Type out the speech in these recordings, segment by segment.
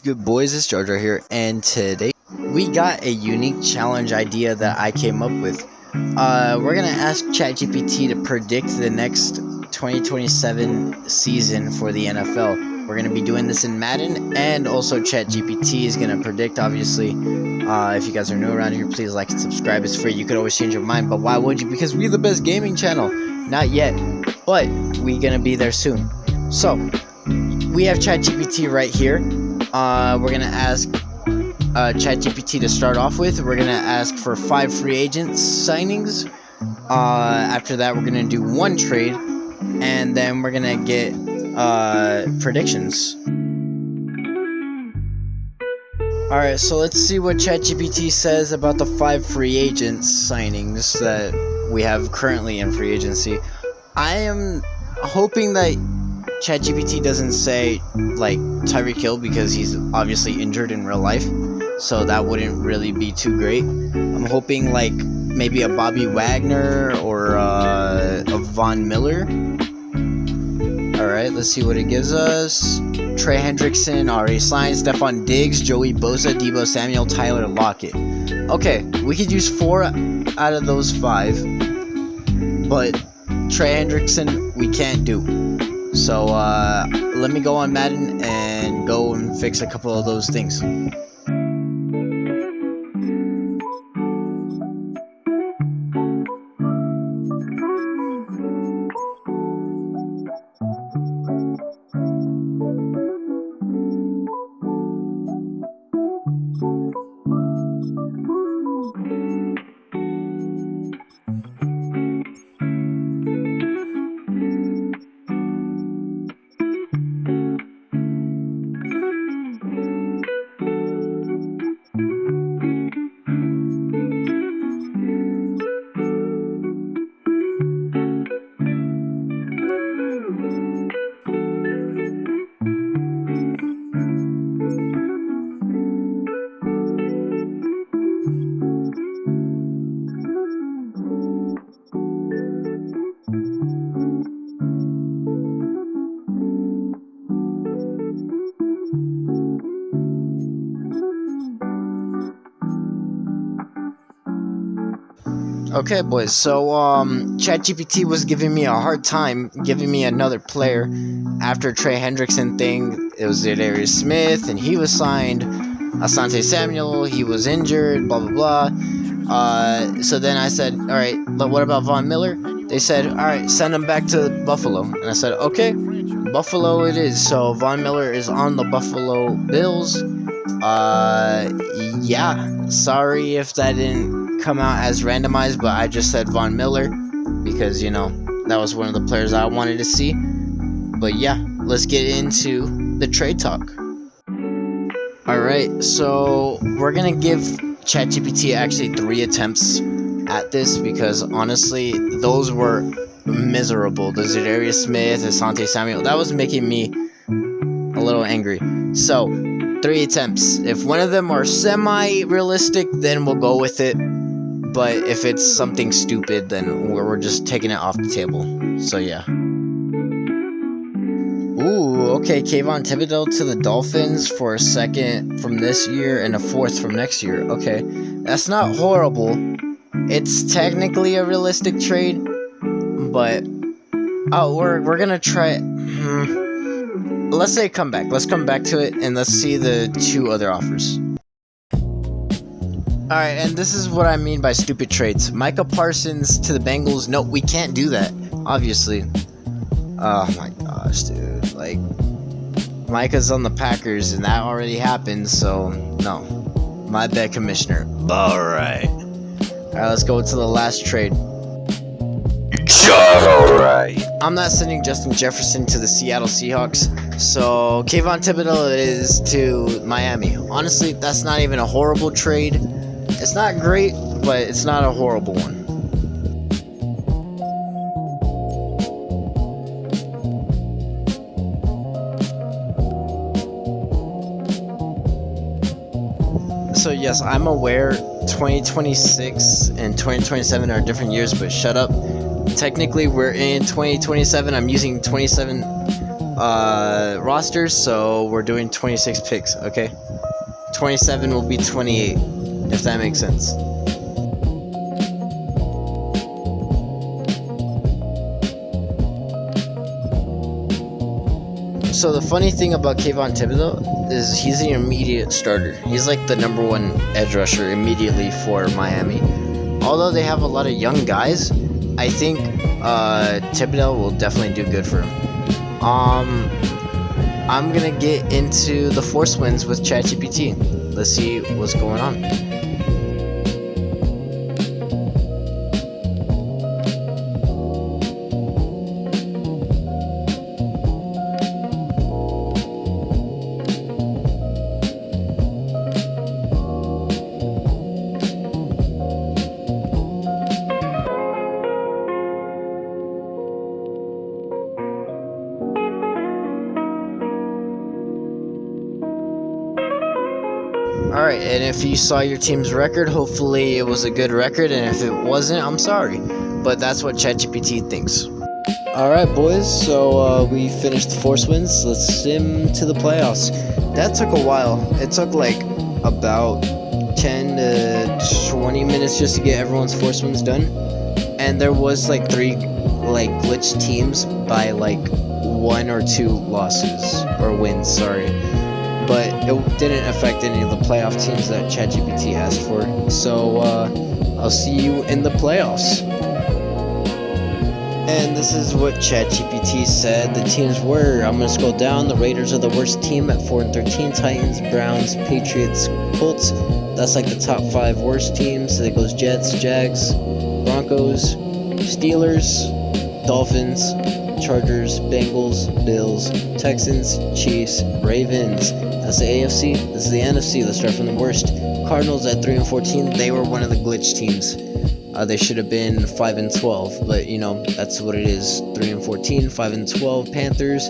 good, boys? It's Jojo here, and today we got a unique challenge idea that I came up with. We're gonna ask ChatGPT to predict the next 2027 season for the NFL. We're gonna be doing this in Madden, and also ChatGPT is gonna predict. Obviously, if you guys are new around here, please like and subscribe. It's free. You could always change your mind, but why would you? Because we're the best gaming channel. Not yet, but we're gonna be there soon. So we have ChatGPT right here. We're gonna ask ChatGPT to start off with. We're gonna ask for 5 free agent signings. After that, we're gonna do 1 trade, and then we're gonna get predictions. Alright, so let's see what ChatGPT says about the 5 free agent signings that we have currently in free agency. I am hoping that ChatGPT doesn't say like Tyreek Hill, because he's obviously injured in real life, so that wouldn't really be too great. I'm hoping like maybe a Bobby Wagner or a Von Miller. Alright, let's see what it gives us. Trey Hendrickson already signed. Stephon Diggs, Joey Bosa, Deebo Samuel, Tyler Lockett. Okay, we could use 4 out of those 5, but Trey Hendrickson we can't do. So let me go on Madden and go and fix a couple of those things. Okay, boys, so ChatGPT was giving me a hard time giving me another player after Trey Hendrickson thing. It was Zadarius Smith, and he was signed. Asante Samuel, he was injured, blah, blah, blah. So then I said, all right, but what about Von Miller? They said, all right, send him back to Buffalo. And I said, okay, Buffalo it is. So Von Miller is on the Buffalo Bills. Yeah, sorry if that didn't come out as randomized, but I just said Von Miller because, you know, that was one of the players I wanted to see. But yeah, let's get into the trade talk. Alright, so we're gonna give ChatGPT actually 3 attempts at this, because honestly, those were miserable. The Zadarius Smith, Asante Samuel, that was making me a little angry. So 3 attempts. If one of them are semi-realistic, then we'll go with it. But if it's something stupid, then we're just taking it off the table. So yeah. Ooh, okay. Kayvon Thibodeau to the Dolphins for a 2nd from this year and a 4th from next year. Okay, that's not horrible. It's technically a realistic trade, but we're gonna try it. Let's say come back. Let's come back to it and let's see the 2 other offers. Alright, and this is what I mean by stupid trades. Micah Parsons to the Bengals. No, we can't do that, obviously. Oh my gosh, dude. Like, Micah's on the Packers, and that already happened, so no. My bad, Commissioner. Alright. Alright, let's go to the last trade. Alright. I'm not sending Justin Jefferson to the Seattle Seahawks, so Kayvon Thibodeau is to Miami. Honestly, that's not even a horrible trade. It's not great, but it's not a horrible one. So yes, I'm aware 2026 and 2027 are different years, but shut up. Technically, we're in 2027. I'm using 27 rosters, so we're doing 26 picks, okay? 27 will be 28, if that makes sense. So the funny thing about Kayvon Thibodeau is he's an immediate starter. He's like the #1 edge rusher immediately for Miami. Although they have a lot of young guys, I think Thibodeau will definitely do good for him. I'm gonna get into the force wins with ChatGPT. Let's see what's going on. Alright, and if you saw your team's record, hopefully it was a good record, and if it wasn't, I'm sorry. But that's what ChatGPT thinks. Alright, boys, so we finished the force wins. Let's sim to the playoffs. That took a while. It took like about 10 to 20 minutes just to get everyone's force wins done. And there was like 3 like glitched teams by like 1 or 2 losses, or wins, sorry. But it didn't affect any of the playoff teams that ChatGPT asked for. So I'll see you in the playoffs. And this is what ChatGPT said the teams were. I'm going to scroll down. The Raiders are the worst team at 4-13. Titans, Browns, Patriots, Colts. That's like the top 5 worst teams. So it goes Jets, Jags, Broncos, Steelers, Dolphins, Chargers, Bengals, Bills, Texans, Chiefs, Ravens. That's the AFC. This is the NFC. Let's start from the worst. Cardinals at 3-14. They were one of the glitch teams. They should have been 5-12, but you know that's what it is. 3-14, 5-12. Panthers,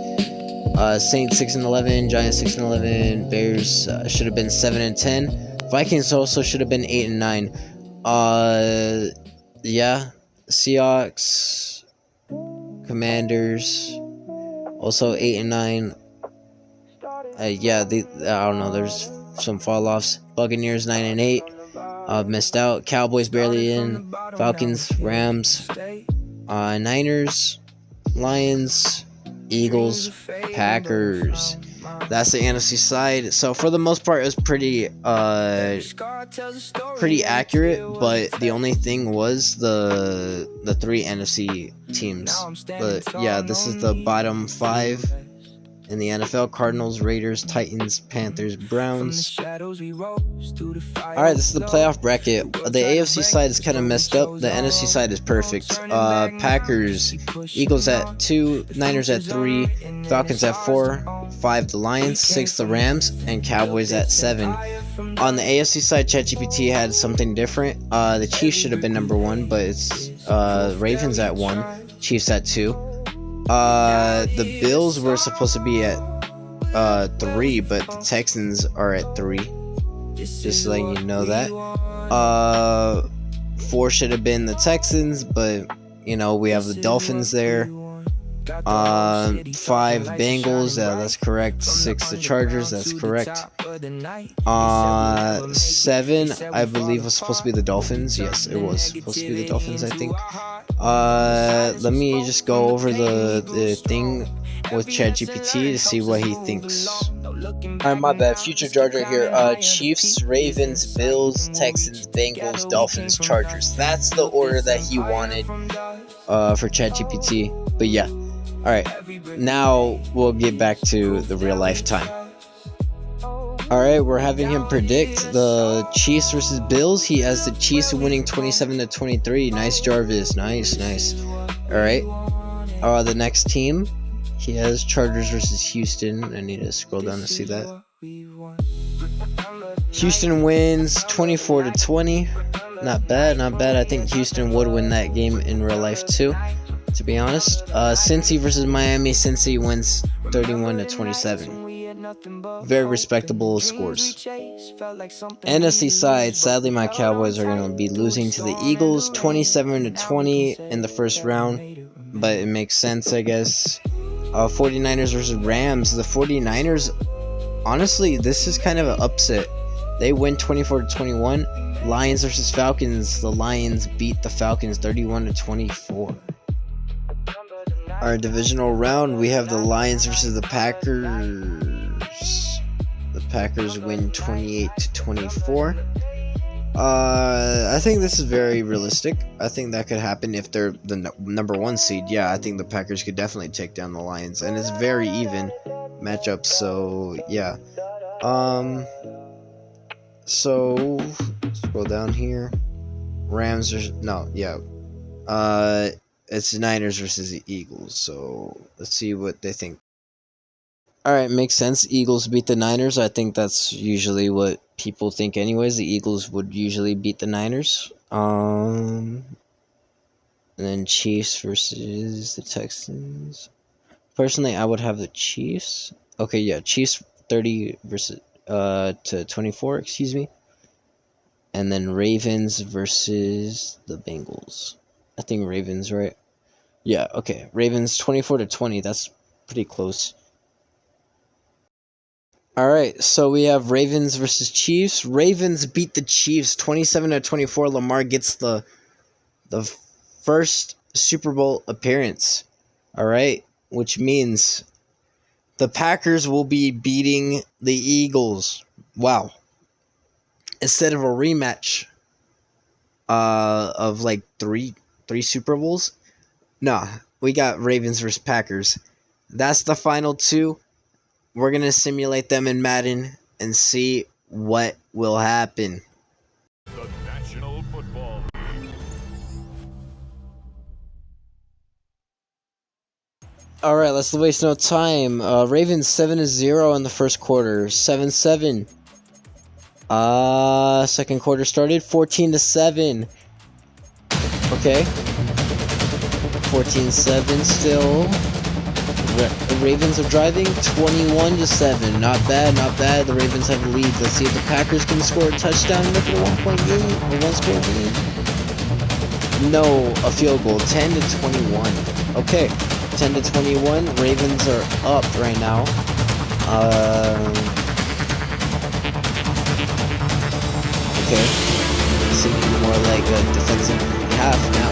Saints 6-11, Giants 6-11, Bears should have been 7-10. Vikings also should have been 8-9. Yeah, Seahawks, Commanders, also 8-9. Yeah, I don't know. There's some fall offs. Buccaneers 9-8. Missed out. Cowboys barely in. Falcons, Rams, Niners, Lions, Eagles, Packers. That's the NFC side. So for the most part, it was pretty accurate. But the only thing was the 3 NFC teams. But yeah, this is the bottom 5 in the NFL: Cardinals, Raiders, Titans, Panthers, Browns. Alright, this is the playoff bracket. The AFC side is kind of messed up. The NFC side is perfect. Packers, Eagles at 2, Niners at 3, Falcons at 4, 5 the Lions, 6 the Rams, and Cowboys at 7. On the AFC side, ChatGPT had something different. The Chiefs should have been #1, but it's Ravens at 1, Chiefs at 2. The Bills were supposed to be at 3, but the Texans are at 3. Just letting you know that. 4 should have been the Texans, but you know we have the Dolphins there. 5 Bengals, that's correct. 6 the Chargers, that's correct. 7 I believe was supposed to be the Dolphins. Yes, it was supposed to be the Dolphins, I think. Let me just go over the thing with ChatGPT to see what he thinks. Alright, my bad. Future George right here. Chiefs, Ravens, Bills, Texans, Bengals, Dolphins, Chargers. That's the order that he wanted for ChatGPT. But yeah. Alright, now we'll get back to the real life time. Alright, we're having him predict the Chiefs versus Bills. He has the Chiefs winning 27-23. Nice, Jarvis. Nice. Alright. The next team, he has Chargers versus Houston. I need to scroll down to see that. Houston wins 24-20. Not bad. I think Houston would win that game in real life too, to be honest. Cincy versus Miami. Cincy wins 31-27. Very respectable scores. NFC side, sadly my Cowboys are going to be losing to the Eagles 27-20 in the first round, but it makes sense, I guess. 49ers versus Rams. The 49ers, honestly, this is kind of an upset. They win 24-21. Lions versus Falcons. The Lions beat the Falcons 31-24. Our divisional round, we have the Lions versus the Packers. The Packers win 28-24. I think this is very realistic. I think that could happen if they're the number 1 seed. Yeah, I think the Packers could definitely take down the Lions, and it's very even matchup. So yeah. So scroll down here. Rams are it's Niners versus the Eagles. So let's see what they think. Alright, makes sense. Eagles beat the Niners. I think that's usually what people think anyways. The Eagles would usually beat the Niners. And then Chiefs versus the Texans. Personally, I would have the Chiefs. Okay, yeah, Chiefs 30 versus to 24, excuse me. And then Ravens versus the Bengals. I think Ravens, right? Yeah, okay. Ravens 24-20. That's pretty close. Alright, so we have Ravens versus Chiefs. Ravens beat the Chiefs 27-24. Lamar gets the first Super Bowl appearance. Alright, which means the Packers will be beating the Eagles. Wow. Instead of a rematch of like three Super Bowls. Nah, we got Ravens versus Packers. That's the final 2. We're going to simulate them in Madden and see what will happen. The National Football League. Alright, let's waste no time. Ravens 7-0 in the first quarter. 7-7. Second quarter started. 14-7. Okay. 14-7 still. The Ravens are driving 21-7. Not bad, not bad. The Ravens have a lead. Let's see if the Packers can score a touchdown and make it a 1-point game, a 1-score game. No, a field goal. 10-21. Okay, 10-21. Ravens are up right now. Okay, seeming more like a defensive half now.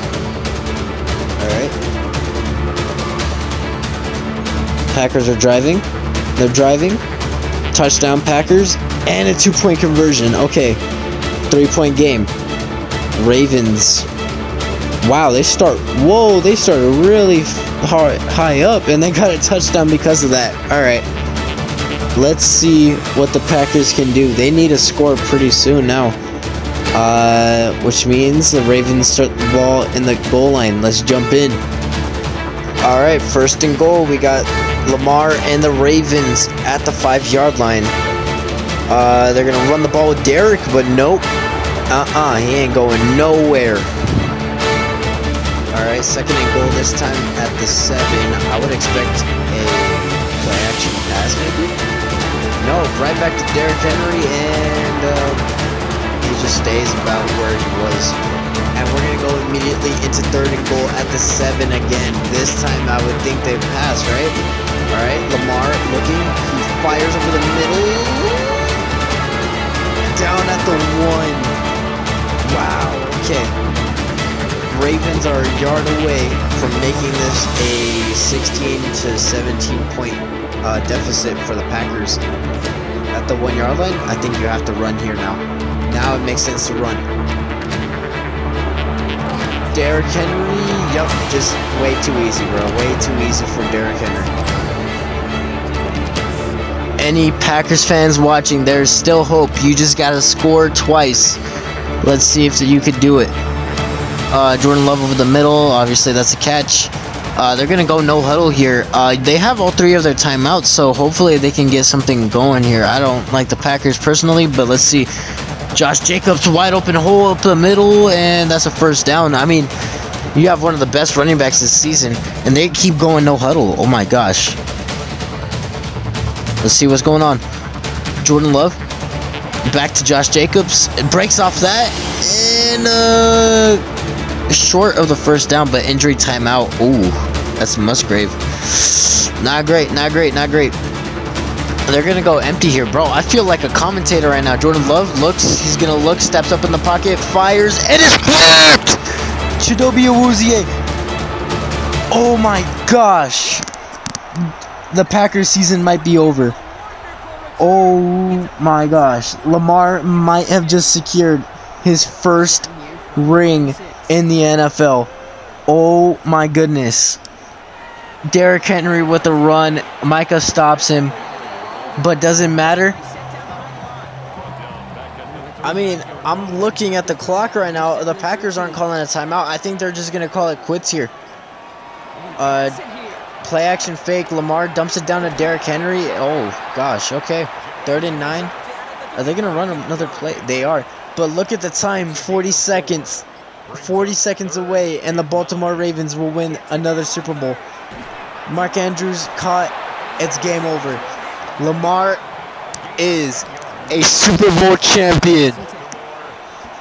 All right. Packers are driving. They're driving. Touchdown Packers. And a 2-point conversion. Okay. 3-point game. Ravens. Wow, they start really high up. And they got a touchdown because of that. Alright. Let's see what the Packers can do. They need a score pretty soon now. Which means the Ravens start the ball in the goal line. Let's jump in. Alright, first and goal. We got Lamar and the Ravens at the 5-yard line. They're going to run the ball with Derek, but nope. He ain't going nowhere. Alright, second and goal this time at the 7. I would expect a play-action pass, maybe? No, right back to Derrick Henry, and he just stays about where he was. And we're going to go immediately into third and goal at the 7 again. This time I would think they pass, right? Alright, Lamar looking. He fires over the middle. Down at the 1. Wow, okay. Ravens are a yard away from making this a 16-17 point deficit for the Packers. At the 1-yard line, I think you have to run here now. Now it makes sense to run. Derrick Henry, yup, just way too easy, bro. Way too easy for Derrick Henry. Any Packers fans watching, there's still hope. You just gotta score twice. Let's see if you could do it. Jordan Love over the middle, obviously that's a catch. They're gonna go no huddle here. They have all 3 of their timeouts, so hopefully they can get something going here. I don't like the Packers personally, but let's see. Josh Jacobs, wide open hole up the middle, and that's a first down. I mean, you have one of the best running backs this season, and they keep going no huddle. Oh my gosh. Let's see what's going on. Jordan Love, back to Josh Jacobs. It breaks off that, and short of the first down, but injury timeout. Ooh, that's Musgrave. Not great, not great, not great. They're gonna go empty here, bro. I feel like a commentator right now. Jordan Love looks, he's gonna look, steps up in the pocket, fires, and it's blocked! Chidobe Awuzie. Oh my gosh. The Packers season might be over. Oh my gosh. Lamar might have just secured his first ring in the NFL. Oh my goodness. Derrick Henry with a run. Micah stops him. But doesn't matter. I mean, I'm looking at the clock right now. The Packers aren't calling a timeout. I think they're just going to call it quits here. Play action fake. Lamar dumps it down to Derrick Henry. Oh, gosh. Okay. 3rd and 9. Are they going to run another play? They are. But look at the time. 40 seconds. 40 seconds away. And the Baltimore Ravens will win another Super Bowl. Mark Andrews caught. It's game over. Lamar is a Super Bowl champion.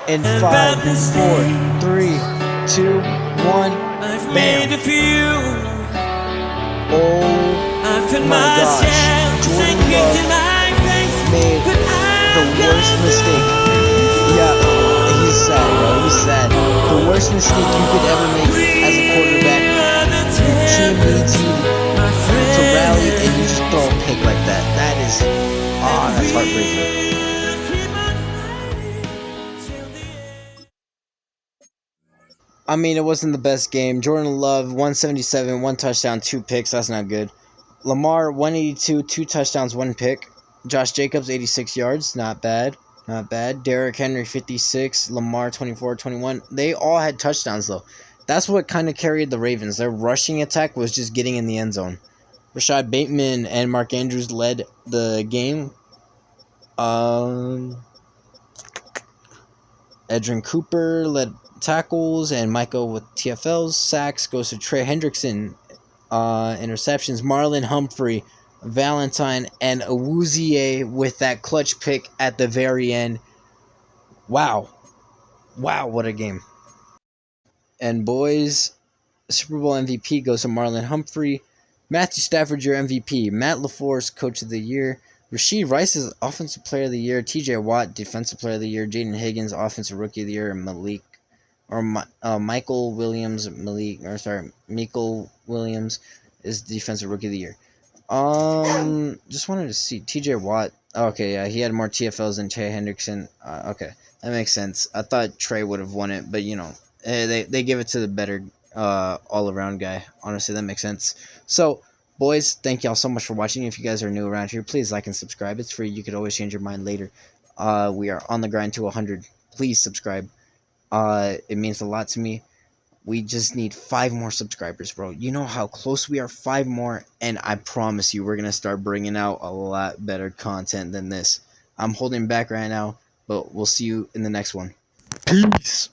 In 5, 4, 3, 2, 1. Bam. Oh my gosh. Jordan Love made the worst mistake. Yeah, he's sad, bro. He's sad. The worst mistake you could ever make as a quarterback. Your team needs you to rally and you just throw a pick like that. That is, that's heartbreaking. I mean, it wasn't the best game. Jordan Love, 177, 1 touchdown, 2 picks. That's not good. Lamar, 182, 2 touchdowns, 1 pick. Josh Jacobs, 86 yards. Not bad. Not bad. Derrick Henry, 56. Lamar, 24, 21. They all had touchdowns, though. That's what kind of carried the Ravens. Their rushing attack was just getting in the end zone. Rashad Bateman and Mark Andrews led the game. Edrin Cooper led tackles, and Michael with TFLs. Sacks goes to Trey Hendrickson. Interceptions, Marlon Humphrey, Valentine, and Awuzie with that clutch pick at the very end. Wow. Wow, what a game. And boys, Super Bowl MVP goes to Marlon Humphrey. Matthew Stafford, your MVP. Matt LaForce, Coach of the Year. Rashid Rice is Offensive Player of the Year. TJ Watt, Defensive Player of the Year. Jaden Higgins, Offensive Rookie of the Year. And Michael Williams is Defensive Rookie of the Year. Just wanted to see TJ Watt. Okay, yeah, he had more TFLs than Trey Hendrickson. Okay, that makes sense. I thought Trey would have won it, but you know, they give it to the better all around guy. Honestly, that makes sense. So, boys, thank y'all so much for watching. If you guys are new around here, please like and subscribe. It's free. You could always change your mind later. We are on the grind to 100. Please subscribe. It means a lot to me. We just need 5 more subscribers, bro. You know how close we are. 5 more, and I promise you, we're gonna start bringing out a lot better content than this. I'm holding back right now, but we'll see you in the next one. Peace.